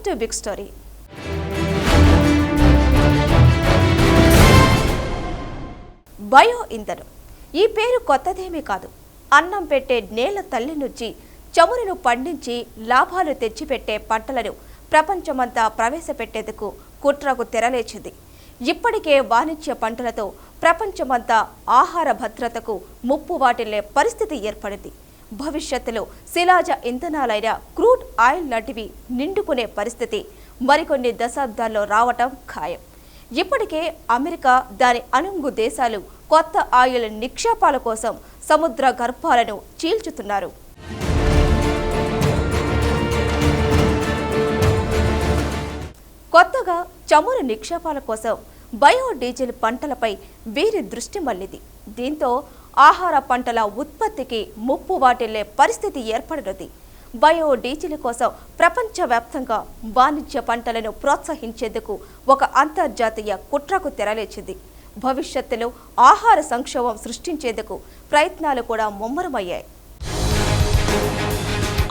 First big story. Bio ఇంధనం ఈ పేరు కొత్తదేమీ కాదు. అన్నం పెట్టే నేల తల్లి నుంచి చమురును పండించి లాభాలు తెచ్చిపెట్టే పంటలను ప్రపంచమంతా ప్రవేశపెట్టేందుకు కుట్రకు తెరలేచింది. ఇప్పటికే వాణిజ్య పంటలతో ప్రపంచమంతా ఆహార భద్రతకు ముప్పు వాటిల్లే పరిస్థితి ఏర్పడింది. భవిష్యత్తులో శిలాజ ఇంధనాలైన క్రూడ్ ఆయిల్ లాంటివి నిండుకునే పరిస్థితి మరికొన్ని దశాబ్దాల్లో రావటం ఖాయం. ఇప్పటికే అమెరికా, దాని అనుంగు దేశాలు కొత్త ఆయిల్ నిక్షేపాల కోసం సముద్ర గర్భాలను చీల్చుతున్నారు. కొత్తగా చమురు నిక్షేపాల కోసం బయోడీజిల్ పంటలపై వీరి దృష్టి మళ్లింది. దీంతో ఆహార పంటల ఉత్పత్తికి ముప్పు వాటిల్లే పరిస్థితి ఏర్పడినది. బయోడీజిల్ కోసం ప్రపంచవ్యాప్తంగా వాణిజ్య పంటలను ప్రోత్సహించేందుకు ఒక అంతర్జాతీయ కుట్రకు తెరలేచింది. భవిష్యత్తులో ఆహార సంక్షోభం సృష్టించేందుకు ప్రయత్నాలు కూడా ముమ్మరమయ్యాయి.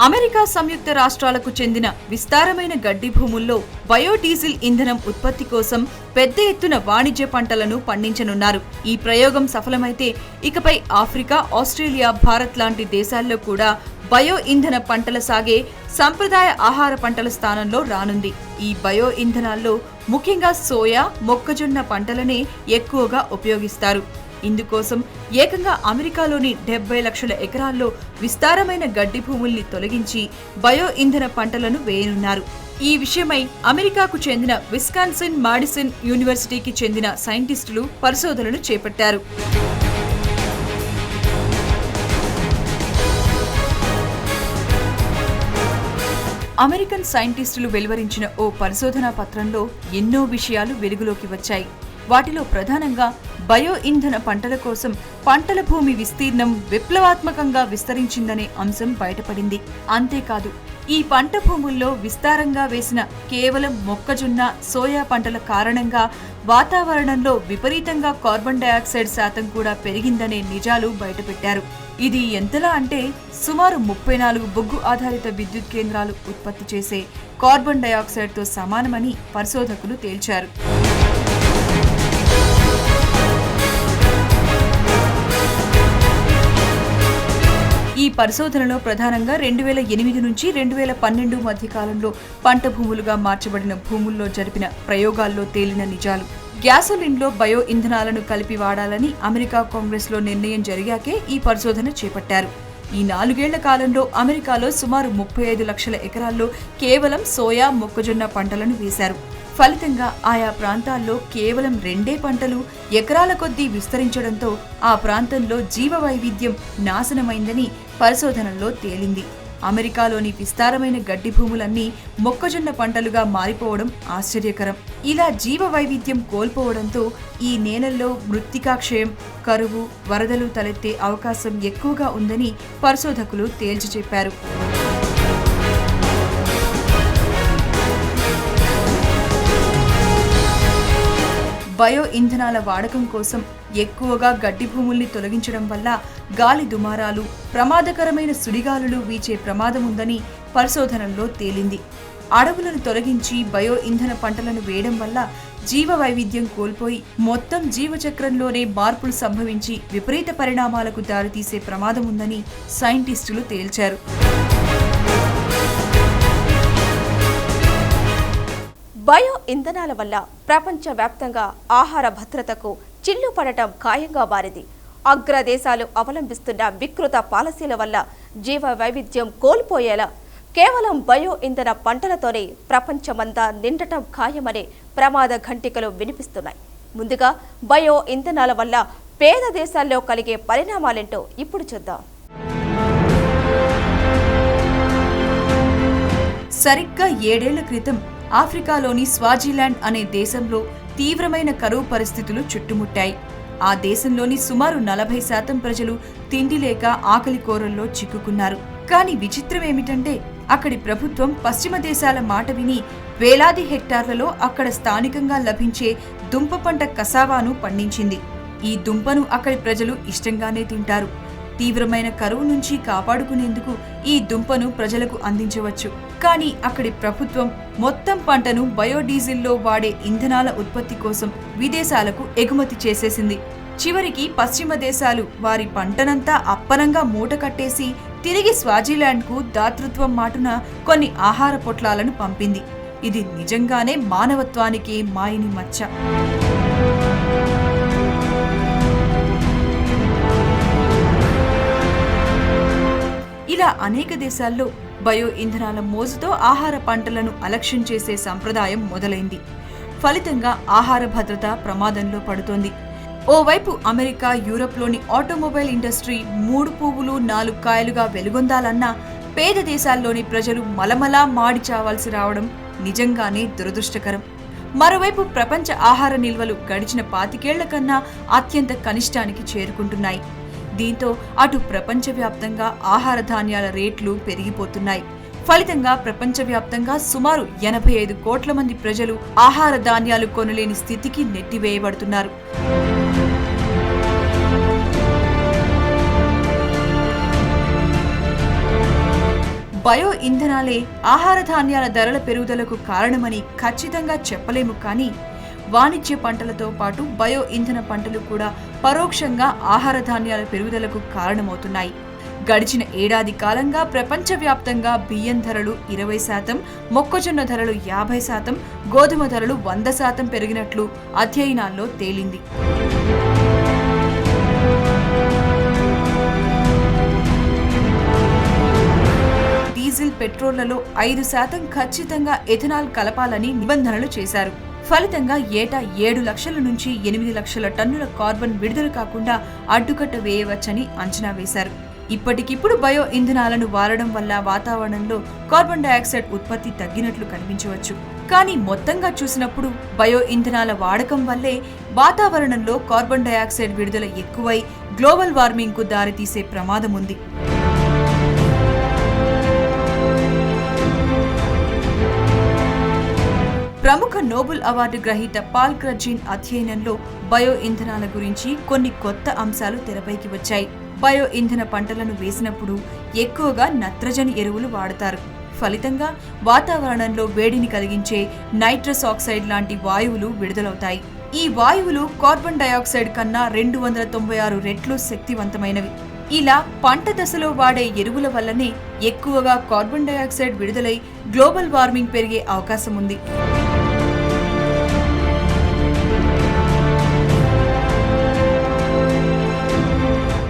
అమెరికా సంయుక్త రాష్ట్రాలకు చెందిన విస్తారమైన గడ్డి భూముల్లో బయోడీజిల్ ఇంధనం ఉత్పత్తి కోసం పెద్ద ఎత్తున వాణిజ్య పంటలను పండించనున్నారు. ఈ ప్రయోగం సఫలమైతే ఇకపై ఆఫ్రికా, ఆస్ట్రేలియా, భారత్ లాంటి దేశాల్లో కూడా బయో ఇంధన పంటల సాగే సంప్రదాయ ఆహార పంటల స్థానంలో రానుంది. ఈ బయో ఇంధనాల్లో ముఖ్యంగా సోయా, మొక్కజొన్న పంటలనే ఎక్కువగా ఉపయోగిస్తారు. ఇందుకోసం ఏకంగా అమెరికాలోని 70 లక్షల ఎకరాల్లో విస్తారమైన గడ్డి భూముల్ని తొలగించి బయో ఇంధన పంటలను వేయనున్నారు. ఈ విషయమై అమెరికాకు చెందిన విస్కాన్సిన్ మాడిసన్ యూనివర్సిటీకి చెందిన సైంటిస్టులు పరిశోధనలు చేపట్టారు. అమెరికన్ సైంటిస్టులు వెలువరించిన ఓ పరిశోధనా పత్రంలో ఎన్నో విషయాలు వెలుగులోకి వచ్చాయి. వాటిలో ప్రధానంగా బయో ఇంధన పంటల కోసం పంటల భూమి విస్తీర్ణం విప్లవాత్మకంగా విస్తరించిందనే అంశం బయటపడింది. అంతేకాదు, ఈ పంట భూముల్లో విస్తారంగా వేసిన కేవలం మొక్కజొన్న, సోయా పంటల కారణంగా వాతావరణంలో విపరీతంగా కార్బన్ డయాక్సైడ్ శాతం కూడా పెరిగిందనే నిజాలు బయటపెట్టారు. ఇది ఎంతలా అంటే సుమారు 34 బొగ్గు ఆధారిత విద్యుత్ కేంద్రాలు ఉత్పత్తి చేసే కార్బన్ డయాక్సైడ్తో సమానమని పరిశోధకులు తేల్చారు. ఈ పరిశోధనలో ప్రధానంగా 2008 నుంచి 2012 మధ్య కాలంలో పంట భూములుగా మార్చబడిన భూముల్లో జరిపిన ప్రయోగాల్లో తేలిన నిజాలు. గ్యాసోలిన్లో బయో ఇంధనాలను కలిపి వాడాలని అమెరికా కాంగ్రెస్లో నిర్ణయం జరిగాకే ఈ పరిశోధన చేపట్టారు. ఈ 4 ఏళ్ల కాలంలో అమెరికాలో సుమారు 35 లక్షల ఎకరాల్లో కేవలం సోయా, మొక్కజొన్న పంటలను వేశారు. ఫలితంగా ఆయా ప్రాంతాల్లో కేవలం 2 పంటలు ఎకరాల కొద్దీ విస్తరించడంతో ఆ ప్రాంతంలో జీవ వైవిధ్యం నాశనమైందని పరిశోధనల్లో తేలింది. అమెరికాలోని విస్తారమైన గడ్డి భూములన్నీ మొక్కజొన్న పంటలుగా మారిపోవడం ఆశ్చర్యకరం. ఇలా జీవ వైవిధ్యం కోల్పోవడంతో ఈ నేలల్లో మృత్తికా క్షయం, కరువు, వరదలు తలెత్తే అవకాశం ఎక్కువగా ఉందని పరిశోధకులు తేల్చి చెప్పారు. బయో ఇంధనాల వాడకం కోసం ఎక్కువగా గడ్డి భూముల్ని తొలగించడం వల్ల గాలి దుమారాలు, ప్రమాదకరమైన సుడిగాలులు వీచే ప్రమాదం ఉందని పరిశోధనల్లో తేలింది. అడవులను తొలగించి బయో ఇంధన పంటలను వేయడం వల్ల జీవ వైవిధ్యం కోల్పోయి మొత్తం జీవచక్రంలోనే మార్పులు సంభవించి విపరీత పరిణామాలకు దారితీసే ప్రమాదం ఉందని సైంటిస్టులు తేల్చారు. బయో ఇంధనాల వల్ల ప్రపంచవ్యాప్తంగా ఆహార భద్రతకు చిల్లు పడటం ఖాయంగా మారింది. అగ్రదేశాలు అవలంబిస్తున్న వికృత పాలసీల వల్ల జీవ వైవిధ్యం కోల్పోయేలా కేవలం బయో ఇంధన పంటలతోనే ప్రపంచమంతా నిండటం ఖాయమనే ప్రమాద ఘంటికలు వినిపిస్తున్నాయి. ముందుగా బయో ఇంధనాల వల్ల పేద దేశాల్లో కలిగే పరిణామాలేంటో ఇప్పుడు చూద్దాం. సరిగ్గా 7 ఏళ్ల క్రితం ఆఫ్రికాలోని స్వాజిలాండ్ అనే దేశంలో తీవ్రమైన కరువు పరిస్థితులు చుట్టుముట్టాయి. ఆ దేశంలోని సుమారు 40% ప్రజలు తిండి లేక ఆకలి కోరల్లో చిక్కుకున్నారు. కానీ విచిత్రమేమిటంటే అక్కడి ప్రభుత్వం పశ్చిమ దేశాల మాట విని వేలాది హెక్టార్లలో అక్కడ స్థానికంగా లభించే దుంప పంట కసావాను పండించింది. ఈ దుంపను అక్కడి ప్రజలు ఇష్టంగానే తింటారు. తీవ్రమైన కరువు నుంచి కాపాడుకునేందుకు ఈ దుంపను ప్రజలకు అందించవచ్చు. కానీ అక్కడి ప్రభుత్వం మొత్తం పంటను బయోడీజిల్లో వాడే ఇంధనాల ఉత్పత్తి కోసం విదేశాలకు ఎగుమతి చేసేసింది. చివరికి పశ్చిమ దేశాలు వారి పంటనంతా అప్పనంగా మూట కట్టేసి తిరిగి స్వాజిలాండ్కు దాతృత్వం మాటున కొన్ని ఆహార పొట్లాలను పంపింది. ఇది నిజంగానే మానవత్వానికి మాయని మచ్చ. ఇలా అనేక దేశాల్లో బయో ఇంధనాల మోజుతో ఆహార పంటలను అలక్ష్యం చేసే సంప్రదాయం మొదలైంది. ఫలితంగా ఆహార భద్రత ప్రమాదంలో పడుతోంది. ఓవైపు అమెరికా, యూరప్లోని ఆటోమొబైల్ ఇండస్ట్రీ 3 పువ్వులు 4 కాయలుగా వెలుగొందాలన్నా పేద దేశాల్లోని ప్రజలు మలమలా మాడి చావాల్సి రావడం నిజంగానే దురదృష్టకరం. మరోవైపు ప్రపంచ ఆహార నిల్వలు గడిచిన 25 ఏళ్ల కన్నా అత్యంత కనిష్టానికి చేరుకుంటున్నాయి. దీంతో అటు ప్రపంచవ్యాప్తంగా ఆహార ధాన్యాల రేట్లు పెరిగిపోతున్నాయి. ఫలితంగా ప్రపంచవ్యాప్తంగా సుమారు 85 కోట్ల మంది ప్రజలు ఆహార ధాన్యాలు కొనలేని స్థితికి నెట్టివేయబడుతున్నారు. బయో ఇంధనాలే ఆహార ధాన్యాల ధరల పెరుగుదలకు కారణమని ఖచ్చితంగా చెప్పలేము. కానీ వాణిజ్య పంటలతో పాటు బయో ఇంధన పంటలు కూడా పరోక్షంగా ఆహార ధాన్యాల పెరుగుదలకు కారణమవుతున్నాయి. గడిచిన ఏడాది కాలంగా ప్రపంచవ్యాప్తంగా బియ్యం ధరలు 20%, మొక్కజొన్న ధరలు 50%, గోధుమ ధరలు 100% పెరిగినట్లు అధ్యయనాల్లో తేలింది. డీజిల్, పెట్రోళ్లలో 5% ఖచ్చితంగా ఎథనాల్ కలపాలని నిబంధనలు చేశారు. ఫలితంగా ఏటా 7 లక్షల నుంచి 8 లక్షల టన్నుల కార్బన్ విడుదల కాకుండా అడ్డుకట్ట వేయవచ్చని అంచనా వేశారు. ఇప్పటికిప్పుడు బయో ఇంధనాలను వాడడం వల్ల వాతావరణంలో కార్బన్ డయాక్సైడ్ ఉత్పత్తి తగ్గినట్లు కనిపించవచ్చు. కానీ మొత్తంగా చూసినప్పుడు బయో ఇంధనాల వాడకం వల్లే వాతావరణంలో కార్బన్ డయాక్సైడ్ విడుదల ఎక్కువై గ్లోబల్ వార్మింగ్కు దారితీసే ప్రమాదం ఉంది. ప్రముఖ నోబెల్ అవార్డు గ్రహీత పాల్ క్రజిన్ అధ్యయనంలో బయో ఇంధనాల గురించి కొన్ని కొత్త అంశాలు తెరపైకి వచ్చాయి. బయో ఇంధన పంటలను వేసినప్పుడు ఎక్కువగా నత్రజని ఎరువులు వాడతారు. ఫలితంగా వాతావరణంలో వేడిని కలిగించే నైట్రస్ ఆక్సైడ్ లాంటి వాయువులు విడుదలవుతాయి. ఈ వాయువులు కార్బన్ డయాక్సైడ్ కన్నా 296 రెట్లు శక్తివంతమైనవి. ఇలా పంట దశలో వాడే ఎరువుల వల్లనే ఎక్కువగా కార్బన్ డయాక్సైడ్ విడుదలై గ్లోబల్ వార్మింగ్ పెరిగే అవకాశం ఉంది.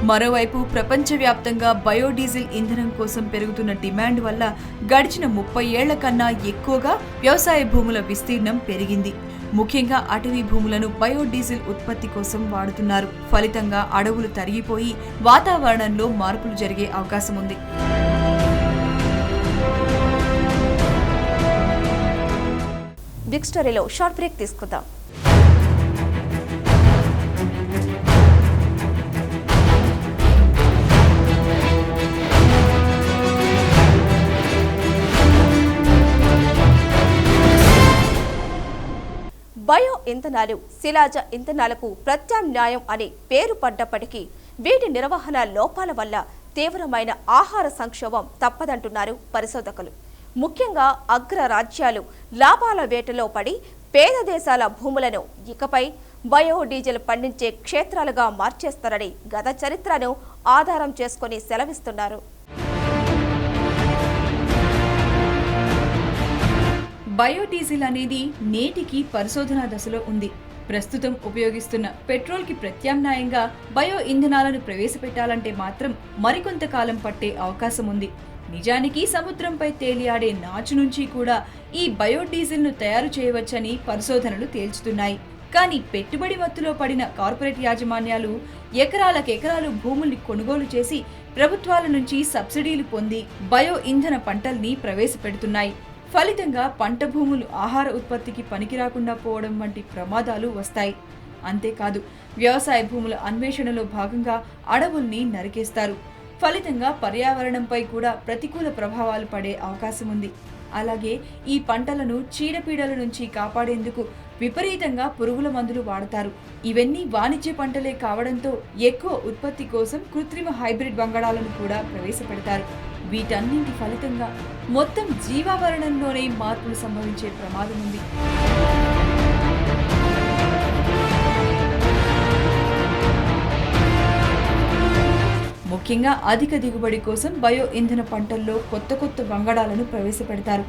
మరోవైపు ప్రపంచవ్యాప్తంగా బయోడీజిల్ ఇంధనం కోసం పెరుగుతున్న డిమాండ్ వల్ల గడిచిన 30 ఏళ్ల కన్నా ఎక్కువగా వ్యవసాయ భూముల విస్తీర్ణం పెరిగింది. ముఖ్యంగా అటవీ భూములను బయోడీజిల్ ఉత్పత్తి కోసం వాడుతున్నారు. ఫలితంగా అడవులు తరిగిపోయి వాతావరణంలో మార్పులు జరిగే అవకాశం ఉంది. బిగ్ స్టోరీలో షార్ట్ బ్రేక్ తీసుకుందాం. బయో ఇంధనాలు శిలాజ ఇంధనాలకు ప్రత్యామ్నాయం అని పేరు పడ్డప్పటికీ వీటి నిర్వహణ లోపాల వల్ల తీవ్రమైన ఆహార సంక్షోభం తప్పదంటున్నారు పరిశోధకులు. ముఖ్యంగా అగ్ర రాజ్యాలు లాభాల వేటలో పడి పేద దేశాల భూములను ఇకపై బయోడీజిల్ పండించే క్షేత్రాలుగా మార్చేస్తారని గత చరిత్రను ఆధారం చేసుకుని సెలవిస్తున్నారు. బయోడీజిల్ అనేది నేటికి పరిశోధనా దశలో ఉంది. ప్రస్తుతం ఉపయోగిస్తున్న పెట్రోల్కి ప్రత్యామ్నాయంగా బయో ఇంధనాలను ప్రవేశపెట్టాలంటే మాత్రం మరికొంతకాలం పట్టే అవకాశం ఉంది. నిజానికి సముద్రంపై తేలియాడే నాచు నుంచి కూడా ఈ బయోడీజిల్ను తయారు చేయవచ్చని పరిశోధనలు తేల్చుతున్నాయి. కానీ పెట్టుబడి మత్తులో పడిన కార్పొరేట్ యాజమాన్యాలు ఎకరాలకెకరాలు భూముల్ని కొనుగోలు చేసి ప్రభుత్వాల నుంచి సబ్సిడీలు పొంది బయో ఇంధన పంటల్ని ప్రవేశపెడుతున్నాయి. ఫలితంగా పంట భూములు ఆహార ఉత్పత్తికి పనికిరాకుండా పోవడం వంటి ప్రమాదాలు వస్తాయి. అంతేకాదు వ్యవసాయ భూముల అన్వేషణలో భాగంగా అడవుల్ని నరికేస్తారు. ఫలితంగా పర్యావరణంపై కూడా ప్రతికూల ప్రభావాలు పడే అవకాశం ఉంది. అలాగే ఈ పంటలను చీడపీడల నుంచి కాపాడేందుకు విపరీతంగా పురుగుల మందులు వాడతారు. ఇవన్నీ వాణిజ్య పంటలే కావడంతో ఎక్కువ ఉత్పత్తి కోసం కృత్రిమ హైబ్రిడ్ వంగడాలను కూడా ప్రవేశపెడతారు. వీటన్నింటి ఫలితంగా మొత్తం జీవావరణంలోనే మార్పులు సంభవించే ప్రమాదం ఉంది. ముఖ్యంగా అధిక దిగుబడి కోసం బయో ఇంధన పంటల్లో కొత్త వంగడాలను ప్రవేశపెడతారు.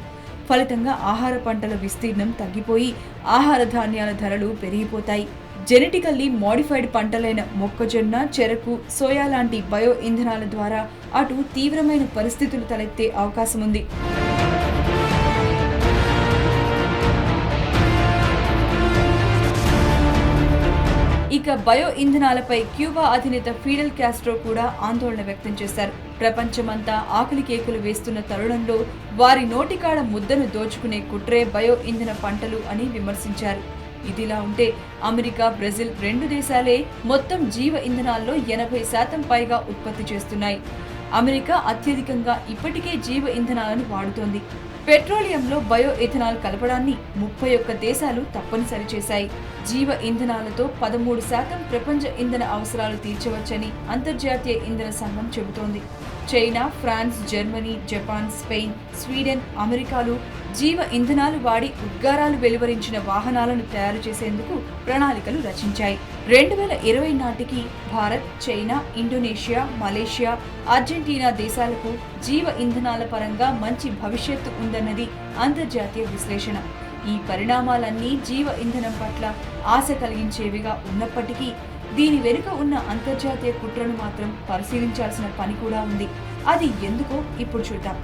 ఫలితంగా ఆహార పంటల విస్తీర్ణం తగ్గిపోయి ఆహార ధాన్యాల ధరలు పెరిగిపోతాయి. జెనెటికల్లీ మోడిఫైడ్ పంటలైన మొక్కజొన్న, చెరకు, సోయా లాంటి బయో ఇంధనాల ద్వారా అటు తీవ్రమైన పరిస్థితులు తలెత్తే అవకాశం ఉంది. ఇక బయో ఇంధనాలపై క్యూబా అధినేత ఫిడెల్ కాస్ట్రో కూడా ఆందోళన వ్యక్తం చేశారు. ప్రపంచమంతా ఆకలి కేకులు వేస్తున్న తరుణంలో వారి నోటికాడ ముద్దను దోచుకునే కుట్రే బయో ఇంధన పంటలు అని విమర్శించారు. ఇదిలా ఉంటే అమెరికా, బ్రెజిల్ 2 దేశాలే మొత్తం జీవ ఇంధనాల్లో 80% పైగా ఉత్పత్తి చేస్తున్నాయి. అమెరికా అత్యధికంగా ఇప్పటికే జీవ ఇంధనాలను వాడుతోంది. పెట్రోలియంలో బయో ఇథనాల్ కలపడాన్ని 31 దేశాలు తప్పనిసరి చేశాయి. జీవ ఇంధనాలతో 13% ప్రపంచ ఇంధన అవసరాలు తీర్చవచ్చని అంతర్జాతీయ ఇంధన సంఘం చెబుతోంది. China, France, Germany, Japan, Spain, Sweden, అమెరికాలు జీవ ఇంధనాలు వాడి ఉద్గారాలు వెలువరించిన వాహనాలను తయారు చేసేందుకు ప్రణాళికలు రచించాయి. 2020 నాటికి Bharat, China, Indonesia, Malaysia, Argentina దేశాలకు జీవ ఇంధనాల పరంగా మంచి భవిష్యత్తు ఉందన్నది అంతర్జాతీయ విశ్లేషణ. ఈ పరిణామాలన్నీ జీవ ఇంధనం పట్ల ఆశ కలిగించేవిగా ఉన్నప్పటికీ దీని వెనుక ఉన్న అంతర్జాతీయ కుట్రను మాత్రం పరిశీలించాల్సిన పని కూడా ఉంది. అది ఎందుకో ఇప్పుడు చూద్దాం.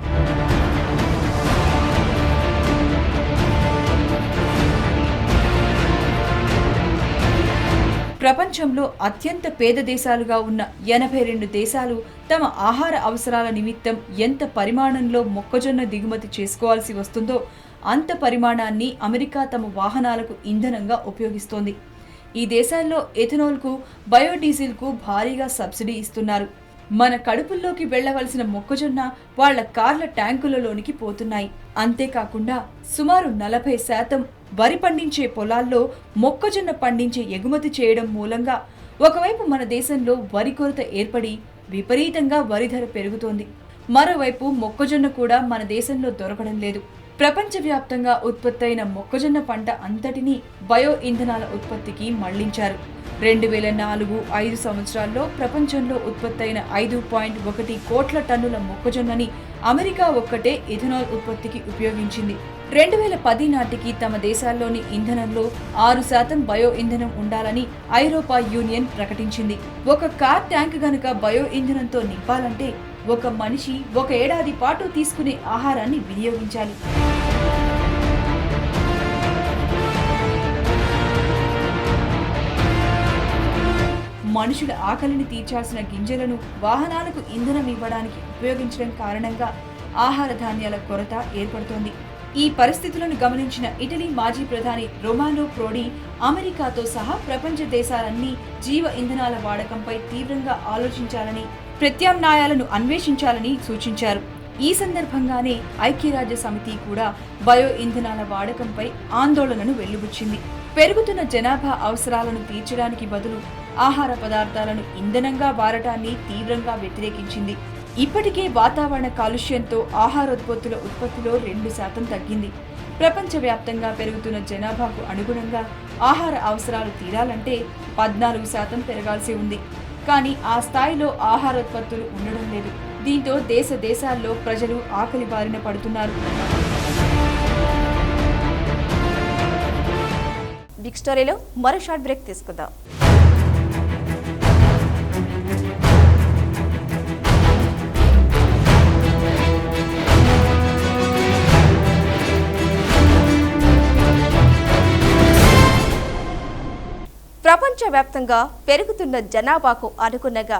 ప్రపంచంలో అత్యంత పేద దేశాలుగా ఉన్న 82 దేశాలు తమ ఆహార అవసరాల నిమిత్తం ఎంత పరిమాణంలో మొక్కజొన్న దిగుమతి చేసుకోవాల్సి వస్తుందో అంత పరిమాణాన్ని అమెరికా తమ వాహనాలకు ఇంధనంగా ఉపయోగిస్తోంది. ఈ దేశాల్లో ఎథనాల్కు, బయోడీజిల్కు భారీగా సబ్సిడీ ఇస్తున్నారు. మన కడుపుల్లోకి వెళ్లవలసిన మొక్కజొన్న వాళ్ల కార్ల ట్యాంకులలోనికి పోతున్నాయి. అంతేకాకుండా సుమారు 40% వరి పండించే పొలాల్లో మొక్కజొన్న పండించే ఎగుమతి చేయడం మూలంగా ఒకవైపు మన దేశంలో వరి కొరత ఏర్పడి విపరీతంగా వరి ధర పెరుగుతోంది. మరోవైపు మొక్కజొన్న కూడా మన దేశంలో దొరకడం లేదు. ప్రపంచవ్యాప్తంగా ఉత్పత్తైన మొక్కజొన్న పంట అంతటినీ బయో ఇంధనాల ఉత్పత్తికి మళ్లించారు. 2004-5 సంవత్సరాల్లో ప్రపంచంలో ఉత్పత్తైన 5.1 కోట్ల టన్నుల మొక్కజొన్నని అమెరికా ఒక్కటే ఇథనాల్ ఉత్పత్తికి ఉపయోగించింది. 2010 నాటికి తమ దేశాల్లోని ఇంధనంలో 6% బయో ఇంధనం ఉండాలని ఐరోపా యూనియన్ ప్రకటించింది. ఒక కార్ ట్యాంక్ గనుక బయో ఇంధనంతో నింపాలంటే ఒక మనిషి 1 ఏడాది పాటు తీసుకునే ఆహారాన్ని వినియోగించాలి. మనుషుల ఆకలిని తీర్చాల్సిన గింజలను వాహనాలకు ఇంధనం ఇవ్వడానికి ఉపయోగించడం కారణంగా ఆహార ధాన్యాల కొరత ఏర్పడుతోంది. ఈ పరిస్థితులను గమనించిన ఇటలీ మాజీ ప్రధాని రొమానో ప్రోడి అమెరికాతో సహా ప్రపంచ దేశాలన్నీ జీవ ఇంధనాల వాడకంపై తీవ్రంగా ఆలోచించాలని, ప్రత్యామ్నాయాలను అన్వేషించాలని సూచించారు. ఈ సందర్భంగానే ఐక్యరాజ్య సమితి కూడా బయో ఇంధనాల వాడకంపై ఆందోళనను వెల్లిబుచ్చింది. పెరుగుతున్న జనాభా అవసరాలను తీర్చడానికి బదులు ఆహార పదార్థాలను ఇంధనంగా వాడటాన్ని తీవ్రంగా వ్యతిరేకించింది. ఇప్పటికే వాతావరణ కాలుష్యంతో ఆహారోత్పత్తుల ఉత్పత్తిలో 2% తగ్గింది. ప్రపంచవ్యాప్తంగా పెరుగుతున్న జనాభాకు అనుగుణంగా ఆహార అవసరాలు తీరాలంటే 14% పెరగాల్సి ఉంది. కానీ ఆ స్థాయిలో ఆహారోత్పత్తులు ఉండడం లేదు. దీంతో దేశాల్లో ప్రజలు ఆకలి బారిన పడుతున్నారు. బిగ్ స్టోరీలో మరో షార్ట్ బ్రేక్ తీసుకుందాం. ప్రపంచవ్యాప్తంగా పెరుగుతున్న జనాభాకు అనుగుణంగా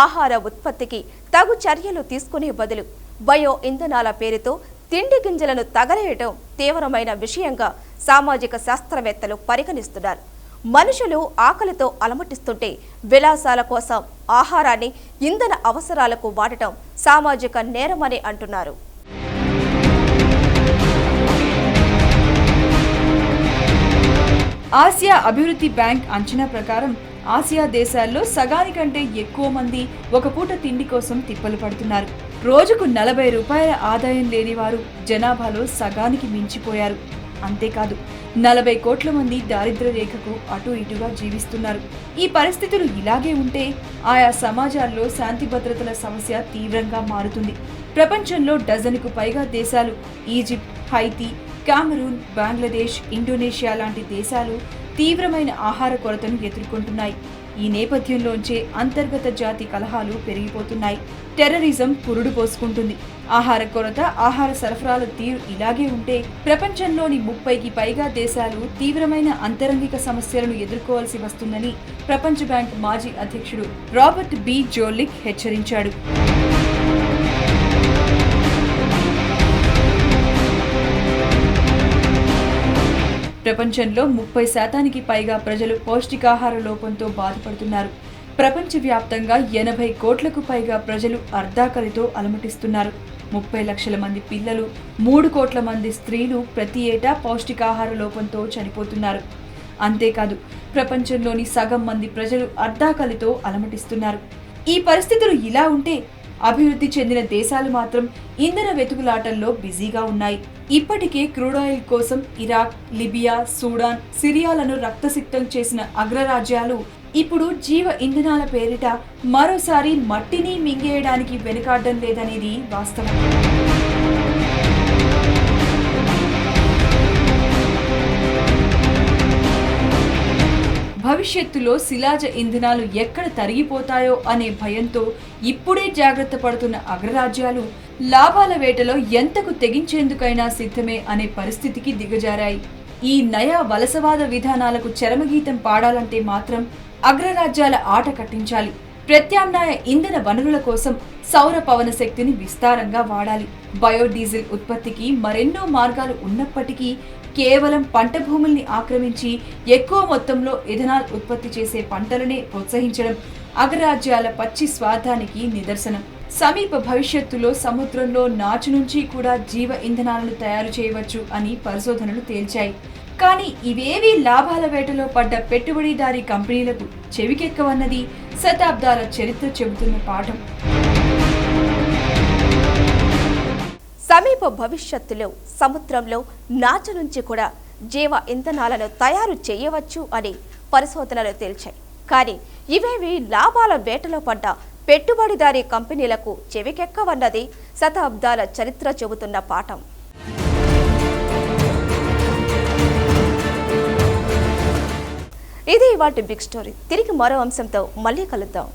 ఆహార ఉత్పత్తికి తగు చర్యలు తీసుకునే బదులు బయో ఇంధనాల పేరుతో తిండి గింజలను తగలేయడం తీవ్రమైన విషయంగా సామాజిక శాస్త్రవేత్తలు పరిగణిస్తున్నారు. మనుషులు ఆకలితో అలమటిస్తుంటే విలాసాల కోసం ఆహారాన్ని ఇంధన అవసరాలకు వాడటం సామాజిక నేరమని అంటున్నారు. ఆసియా అభివృద్ధి బ్యాంక్ అంచనా ప్రకారం ఆసియా దేశాల్లో సగానికంటే ఎక్కువ మంది ఒక పూట తిండి కోసం తిప్పలు పడుతున్నారు. రోజుకు 40 రూపాయల ఆదాయం లేని వారు జనాభాలో సగానికి మించిపోయారు. అంతేకాదు 40 కోట్ల మంది దారిద్ర్య రేఖకు అటు ఇటుగా జీవిస్తున్నారు. ఈ పరిస్థితులు ఇలాగే ఉంటే ఆయా సమాజాల్లో శాంతి భద్రతల సమస్య తీవ్రంగా మారుతుంది. ప్రపంచంలో డజనుకు పైగా దేశాలు Egypt, Haiti, Cameron, Bangladesh, Indonesia లాంటి దేశాలు తీవ్రమైన ఆహార కొరతను ఎదుర్కొంటున్నాయి. ఈ నేపథ్యంలోంచే అంతర్గత జాతి కలహాలు పెరిగిపోతున్నాయి. టెర్రరిజం పురుడు పోసుకుంటుంది. ఆహార కొరత, ఆహార సరఫరాల తీరు ఇలాగే ఉంటే ప్రపంచంలోని 30కి పైగా దేశాలు తీవ్రమైన అంతరంగిక సమస్యలను ఎదుర్కోవాల్సి వస్తుందని ప్రపంచ బ్యాంక్ మాజీ అధ్యక్షుడు రాబర్ట్ బి. జోల్లిక్ హెచ్చరించాడు. ప్రపంచంలో 30% పైగా ప్రజలు పౌష్టికాహార లోపంతో బాధపడుతున్నారు. ప్రపంచవ్యాప్తంగా 80 కోట్లకు పైగా ప్రజలు అర్ధాకలితో అలమటిస్తున్నారు. 30 లక్షల మంది పిల్లలు, 3 కోట్ల మంది స్త్రీలు ప్రతి ఏటా పౌష్టికాహార లోపంతో చనిపోతున్నారు. అంతేకాదు ప్రపంచంలోని సగం మంది ప్రజలు అర్ధాకలితో అలమటిస్తున్నారు. ఈ పరిస్థితులు ఇలా ఉంటే అభివృద్ధి చెందిన దేశాలు మాత్రం ఇంధన వెతుకులాటల్లో బిజీగా ఉన్నాయి. ఇప్పటికే క్రూడాయిల్ కోసం ఇరాక్, లిబియా, సూడాన్, సిరియాలను రక్తసిక్తం చేసిన అగ్రరాజ్యాలు ఇప్పుడు జీవ ఇంధనాల పేరిట మరోసారి మట్టిని మింగేయడానికి వెనుకాడడం లేదనేది వాస్తవం. భవిష్యత్తులో శిలాజ ఇంధనాలు ఎక్కడ తరిగిపోతాయో అనే భయంతో ఇప్పుడే జాగ్రత్త పడుతున్న అగ్రరాజ్యాలు లాభాల వేటలో ఎంతకు తెగించేందుకైనా సిద్ధమే అనే పరిస్థితికి దిగజారాయి. ఈ నయా వలసవాద విధానాలకు చరమగీతం పాడాలంటే మాత్రం అగ్రరాజ్యాల ఆట కట్టించాలి. ప్రత్యామ్నాయ ఇంధన వనరుల కోసం సౌర పవన శక్తిని విస్తారంగా వాడాలి. బయోడీజిల్ ఉత్పత్తికి మరెన్నో మార్గాలు ఉన్నప్పటికీ కేవలం పంట భూముల్ని ఆక్రమించి ఎక్కువ మొత్తంలో ఎథనాల్ ఉత్పత్తి చేసే పంటలనే ప్రోత్సహించడం అగ్రరాజ్యాల పచ్చి స్వార్థానికి నిదర్శనం. సమీప భవిష్యత్తులో సముద్రంలో నాచు నుంచి కూడా జీవ ఇంధనాలను తయారు చేయవచ్చు అని పరిశోధనలు తేల్చాయి. కానీ ఇవేవీ లాభాల వేటలో పడ్డ పెట్టుబడిదారీ కంపెనీలకు చెవికెక్కవన్నది శతాబ్దాల చరిత్ర చెబుతున్న పాఠం. సమీప భవిష్యత్తులో సముద్రంలో నాచు నుంచి కూడా జీవ ఇంధనాలను తయారు చేయవచ్చు అని పరిశోధనలు తేల్చాయి. కానీ ఇవేవి లాభాల వేటలో పడ్డ పెట్టుబడిదారీ కంపెనీలకు చెవికెక్కవన్నది శతాబ్దాల చరిత్ర చెబుతున్న పాఠం. ఇది ఇవాల్టి బిగ్ స్టోరీ. తిరిగి మరో అంశంతో మళ్ళీ కలుద్దాం.